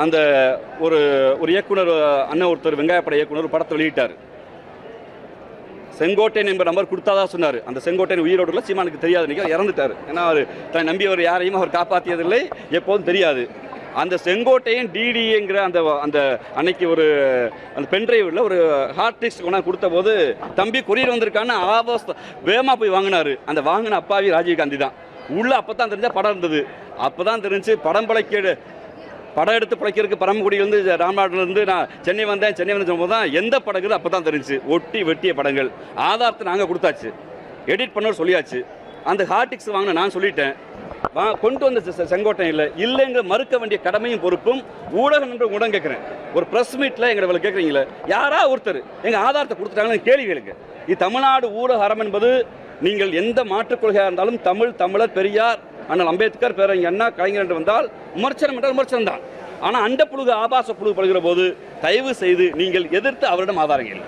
அந்த ஒரு ஒரு இயக்குனர் அண்ணன் ஒருத்தர் வெங்காயப்பட இயக்குனர் ஒரு படத்தை வெளியிட்டார். செங்கோட்டையன் என்ப நம்பர் கொடுத்தாதான் சொன்னார். அந்த செங்கோட்டையன் உயிரோடுல சீமானுக்கு தெரியாது, நினைக்க இறந்துட்டார். ஏன்னா அவர் தன்னை நம்பியவர் யாரையும் அவர் காப்பாற்றியதில்லை, எப்போதும் தெரியாது. அந்த செங்கோட்டையன் டிடிங்கிற அந்த அந்த அன்னைக்கு ஒரு அந்த பென்ட்ரைவில் ஒரு ஹார்ட் டிஸ்க் கொண்டாந்து கொடுத்த போது தம்பி கொரியர் வந்திருக்கான்னு வேகமாக போய் வாங்கினார். அந்த வாங்கின அப்பாவி ராஜீவ்காந்தி தான். உள்ள அப்போ தான் தெரிஞ்சால் படம் இருந்தது. அப்போ தான் தெரிஞ்சு படம் எடுத்து பிழைக்கிறதுக்கு பரமக்குடியிலேருந்து ராம்நாட்டிலேருந்து நான் சென்னை வந்தேன் சொல்லும்போது தான் எந்த படங்குது அப்போ தான் தெரிஞ்சு. ஒட்டி வெட்டிய படங்கள் ஆதாரத்தை நாங்கள் கொடுத்தாச்சு, எடிட் பண்ண சொல்லியாச்சு. அந்த ஹார்டிக்ஸ் வாங்கின நான் சொல்லிட்டேன், கொண்டு வந்த செங்கோட்டையில் இல்லைங்கிற மறுக்க வேண்டிய கடமையும் பொறுப்பும் ஊடகம் என்று உடன் கேட்குறேன். ஒரு ப்ரெஸ் மீட்டில் எங்களை கேட்குறீங்களே, யாரா ஒருத்தர் எங்கள் ஆதாரத்தை கொடுத்துட்டாங்கன்னு கேள்விகளுக்கு. இது தமிழ்நாடு ஊடக அறம் என்பது நீங்கள் எந்த மாற்றுக் கொள்கையாக இருந்தாலும் தமிழர், பெரியார், அண்ணல் அம்பேத்கர், பேரறிஞர் அண்ணா, கலைஞர் என்று வந்தால் விமர்சனம் என்றால் விமர்சனம் தான். ஆனால் அண்ட புழுகு ஆபாச புழுகு படுகிற போது தயவு செய்து நீங்கள் எதிர்த்து அவரிடம் ஆதாரங்கள்